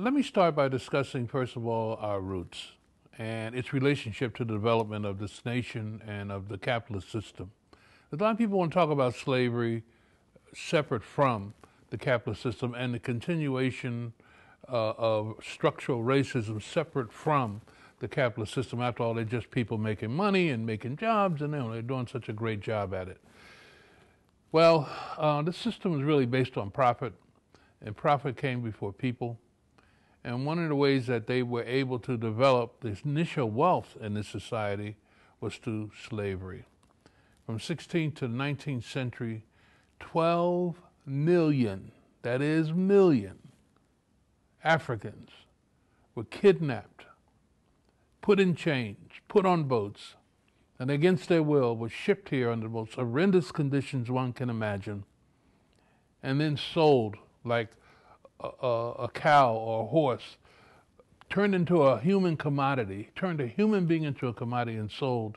Let me start by discussing, first of all, our roots and its relationship to the development of this nation and of the capitalist system. A lot of people want to talk about slavery separate from the capitalist system and the continuation of structural racism separate from the capitalist system. After all, they're just people making money and making jobs, and they're doing such a great job at it. Well, the system is really based on profit, and profit came before people. And one of the ways that they were able to develop this initial wealth in this society was through slavery. From 16th to the 19th century, 12 million, that is million, Africans were kidnapped, put in chains, put on boats, and against their will were shipped here under the most horrendous conditions one can imagine, and then sold like a cow or a horse, turned into a human commodity, turned a human being into a commodity and sold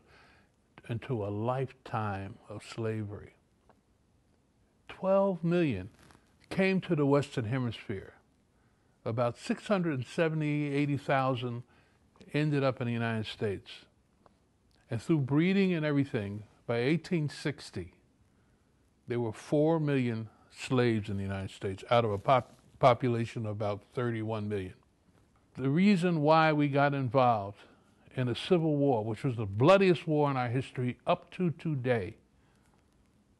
into a lifetime of slavery. 12 million came to the Western Hemisphere. About 80,000 ended up in the United States. And through breeding and everything, by 1860, there were 4 million slaves in the United States out of a population of about 31 million. The reason why we got involved in a civil war, which was the bloodiest war in our history up to today,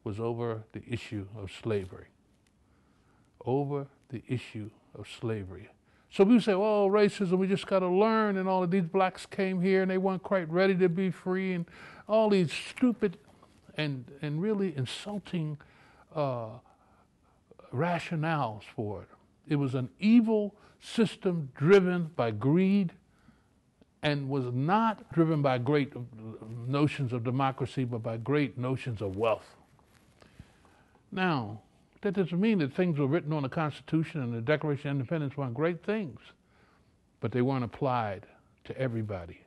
was over the issue of slavery. Over the issue of slavery. So people say, well, racism, we just got to learn, and all of these blacks came here and they weren't quite ready to be free, and all these stupid and really insulting rationales for it. It was an evil system driven by greed and was not driven by great notions of democracy, but by great notions of wealth. Now, that doesn't mean that things were written on the Constitution and the Declaration of Independence weren't great things, but they weren't applied to everybody.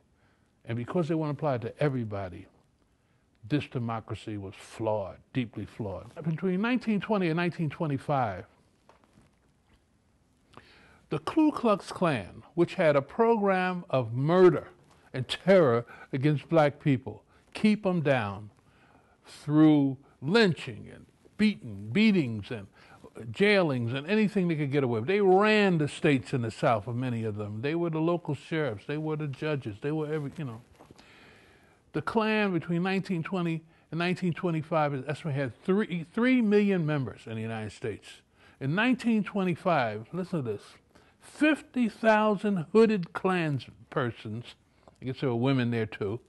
And because they weren't applied to everybody, this democracy was flawed, deeply flawed. Between 1920 and 1925, the Ku Klux Klan, which had a program of murder and terror against black people, keep them down through lynching and beatings and jailings and anything they could get away with. They ran the states in the South, of many of them. They were the local sheriffs. They were the judges. They were The Klan between 1920 and 1925 is estimated had 3 million members in the United States. In 1925, listen to this, 50,000 hooded Klanspersons, I guess there were women there too,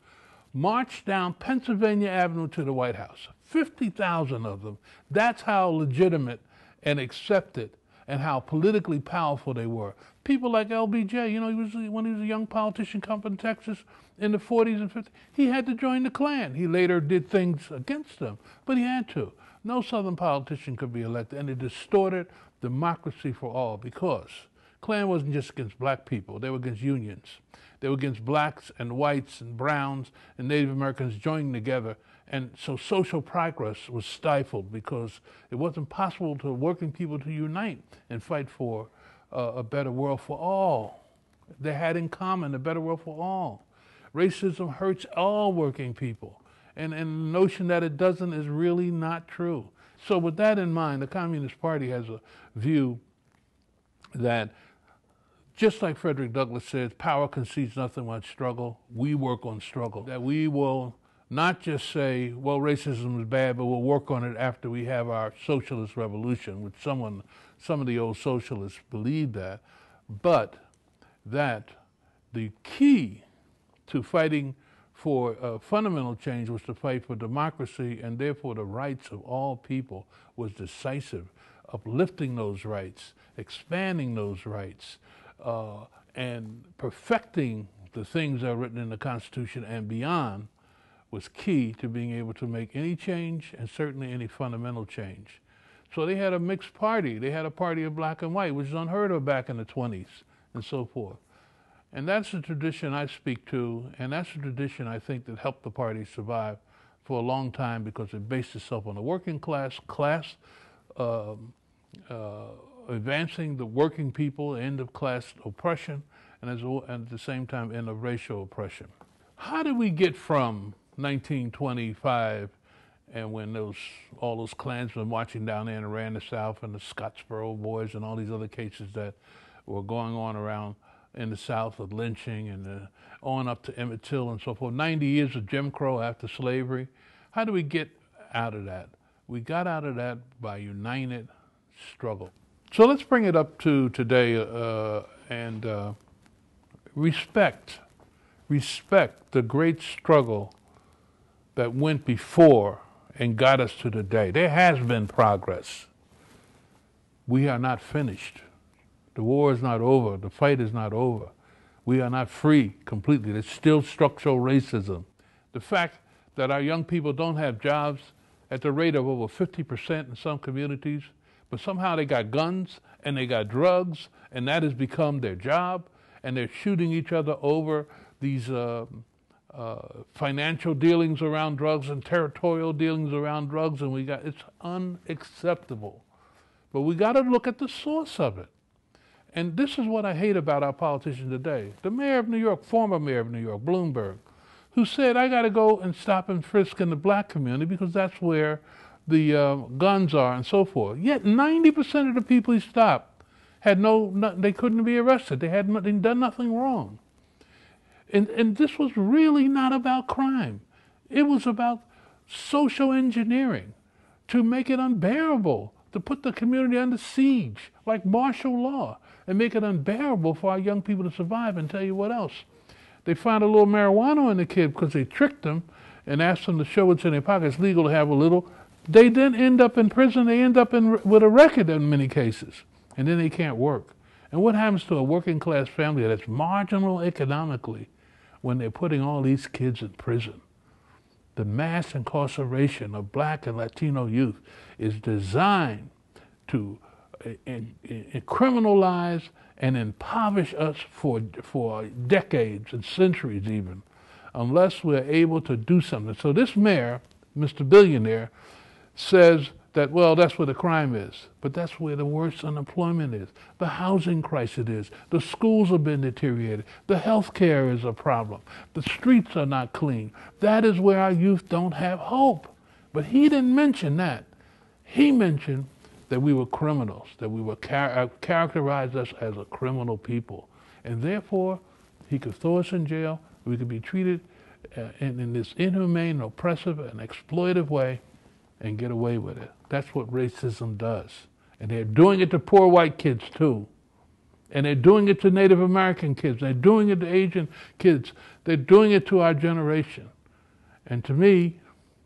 marched down Pennsylvania Avenue to the White House. 50,000 of them. That's how legitimate and accepted and how politically powerful they were. People like LBJ, when he was a young politician come from Texas in the 40s and 50s, he had to join the Klan. He later did things against them, but he had to. No Southern politician could be elected, and it distorted democracy for all because Klan wasn't just against black people. They were against unions. They were against blacks and whites and browns and Native Americans joining together. And so social progress was stifled because it wasn't possible for working people to unite and fight for a better world for all. They had in common a better world for all. Racism hurts all working people. And the notion that it doesn't is really not true. So with that in mind, the Communist Party has a view that just like Frederick Douglass says, power concedes nothing but struggle. We work on struggle. That we will not just say, well, racism is bad, but we'll work on it after we have our socialist revolution, which some of the old socialists believed that, but that the key to fighting for fundamental change was to fight for democracy and therefore the rights of all people was decisive, uplifting those rights, expanding those rights, and perfecting the things that are written in the Constitution and beyond was key to being able to make any change and certainly any fundamental change. So they had a mixed party. They had a party of black and white, which is unheard of back in the 20s and so forth. And that's the tradition I speak to, and that's the tradition I think that helped the party survive for a long time because it based itself on the working class advancing the working people, end of class oppression, and at the same time end of racial oppression. How did we get from 1925 and when all those Klansmen marching down there and ran the South, and the Scottsboro Boys and all these other cases that were going on around in the South of lynching and on up to Emmett Till and so forth, 90 years of Jim Crow after slavery. How do we get out of that? We got out of that by united struggle. So let's bring it up to today and respect the great struggle that went before and got us to today. There has been progress. We are not finished. The war is not over. The fight is not over. We are not free completely. There's still structural racism. The fact that our young people don't have jobs at the rate of over 50% in some communities, but somehow they got guns and they got drugs, and that has become their job, and they're shooting each other over these financial dealings around drugs and territorial dealings around drugs, and it's unacceptable. But we got to look at the source of it. And this is what I hate about our politicians today. The mayor of New York, former mayor of New York, Bloomberg, who said, I got to go and stop and frisk in the black community because that's where the guns are and so forth. Yet 90% of the people he stopped had they couldn't be arrested. They hadn't done nothing wrong. And this was really not about crime. It was about social engineering to make it unbearable, to put the community under siege, like martial law, and make it unbearable for our young people to survive. And tell you what else. They found a little marijuana in the kid because they tricked them and asked them to show what's in their pocket. It's legal to have a little. They then end up in prison. They end up with a record in many cases. And then they can't work. And what happens to a working class family that's marginal economically when they're putting all these kids in prison? The mass incarceration of black and Latino youth is designed to criminalize and impoverish us for decades and centuries even, unless we're able to do something. So this mayor, Mr. Billionaire, says that, well, that's where the crime is, but that's where the worst unemployment is. The housing crisis is. The schools have been deteriorated. The health care is a problem. The streets are not clean. That is where our youth don't have hope. But he didn't mention that. He mentioned that we were criminals, that we were characterized us as a criminal people. And therefore, he could throw us in jail. We could be treated in this inhumane, oppressive, and exploitive way and get away with it. That's what racism does. And they're doing it to poor white kids too. And they're doing it to Native American kids. They're doing it to Asian kids. They're doing it to our generation. And to me,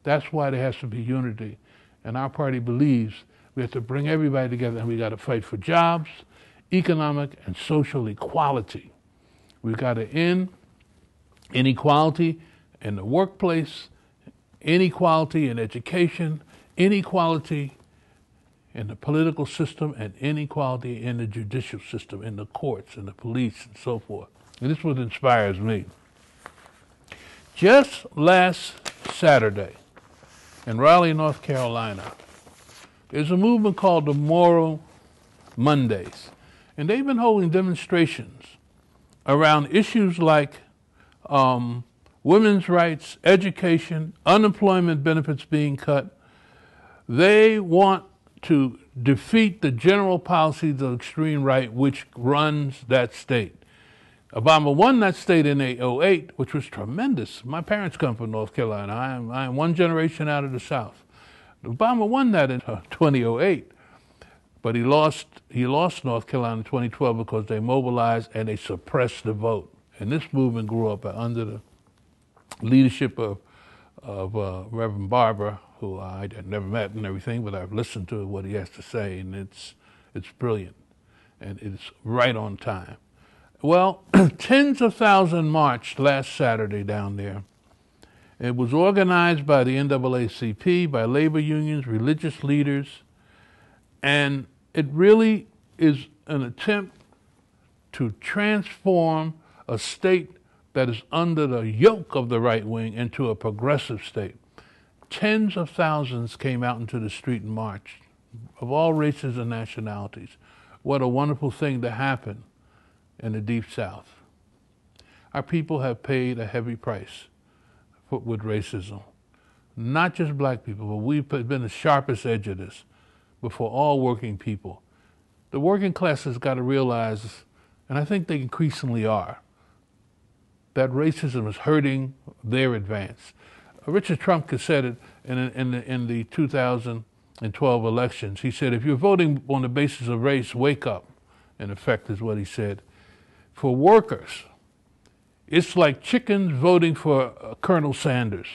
that's why there has to be unity. And our party believes we have to bring everybody together, and we got to fight for jobs, economic and social equality. We've got to end inequality in the workplace, inequality in education, inequality in the political system, and inequality in the judicial system, in the courts, in the police, and so forth. And this is what inspires me. Just last Saturday in Raleigh, North Carolina, there's a movement called the Moral Mondays. And they've been holding demonstrations around issues like women's rights, education, unemployment benefits being cut. They want to defeat the general policies of the extreme right, which runs that state. Obama won that state in 2008, which was tremendous. My parents come from North Carolina. I am one generation out of the South. Obama won that in 2008, but he lost North Carolina in 2012 because they mobilized and they suppressed the vote. And this movement grew up under the leadership of Reverend Barber, who I had never met and everything, but I've listened to what he has to say, and it's brilliant, and it's right on time. Well, tens of thousands marched last Saturday down there. It was organized by the NAACP, by labor unions, religious leaders, and it really is an attempt to transform a state that is under the yoke of the right wing into a progressive state. Tens of thousands came out into the street and marched, of all races and nationalities, what a wonderful thing to happen in the Deep South. Our people have paid a heavy price with racism. Not just black people, but we've been the sharpest edge of this before all working people. The working class has got to realize, and I think they increasingly are, that racism is hurting their advance. Richard Trump said it in the 2012 elections. He said, if you're voting on the basis of race, wake up, in effect is what he said. For workers, it's like chickens voting for Colonel Sanders.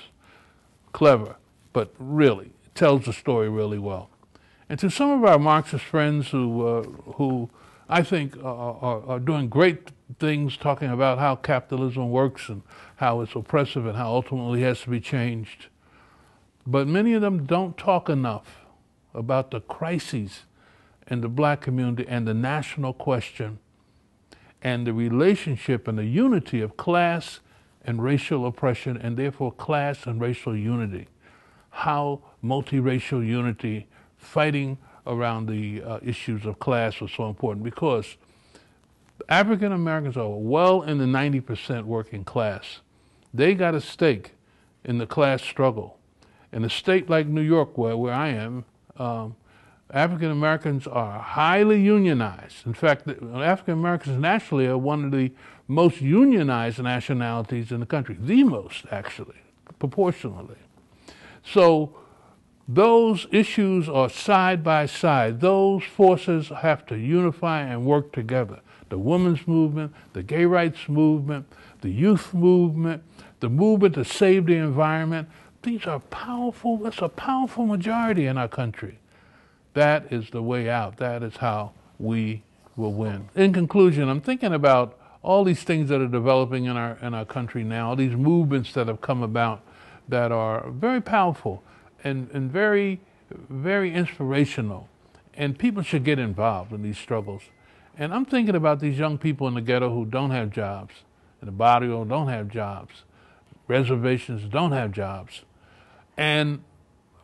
Clever, but really, it tells the story really well. And to some of our Marxist friends who I think are doing great things, talking about how capitalism works and how it's oppressive and how ultimately it has to be changed. But many of them don't talk enough about the crises in the black community and the national question and the relationship and the unity of class and racial oppression, and therefore class and racial unity. How multiracial unity, fighting around the issues of class was so important, because African Americans are well in the 90% working class. They got a stake in the class struggle. In a state like New York, where I am, African Americans are highly unionized. In fact, African Americans nationally are one of the most unionized nationalities in the country, the most actually, proportionally. So those issues are side by side. Those forces have to unify and work together. The women's movement, the gay rights movement, the youth movement, the movement to save the environment. These are powerful, that's a powerful majority in our country. That is the way out. That is how we will win. In conclusion, I'm thinking about all these things that are developing in our country now, all these movements that have come about that are very powerful and very, very inspirational. And people should get involved in these struggles. And I'm thinking about these young people in the ghetto who don't have jobs, in the barrio don't have jobs, reservations don't have jobs. And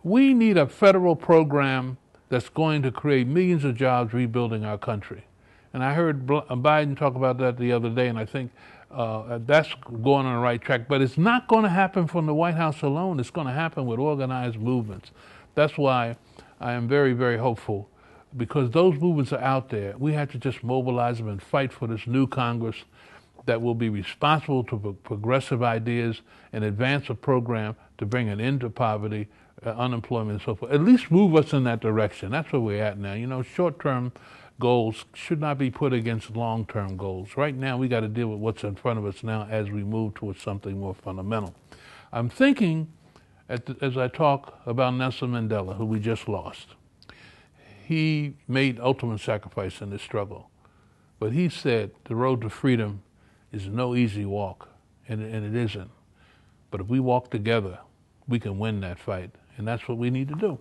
we need a federal program that's going to create millions of jobs rebuilding our country. And I heard Biden talk about that the other day, and I think that's going on the right track. But it's not going to happen from the White House alone. It's going to happen with organized movements. That's why I am very, very hopeful, because those movements are out there. We have to just mobilize them and fight for this new Congress that will be responsible to progressive ideas and advance a program to bring an end to poverty, unemployment, and so forth. At least move us in that direction. That's where we're at now. You know, short-term goals should not be put against long-term goals. Right now, we got to deal with what's in front of us now as we move towards something more fundamental. I'm thinking, as I talk about Nelson Mandela, who we just lost. He made ultimate sacrifice in this struggle. But he said the road to freedom is no easy walk, and it isn't. But if we walk together, we can win that fight, and that's what we need to do.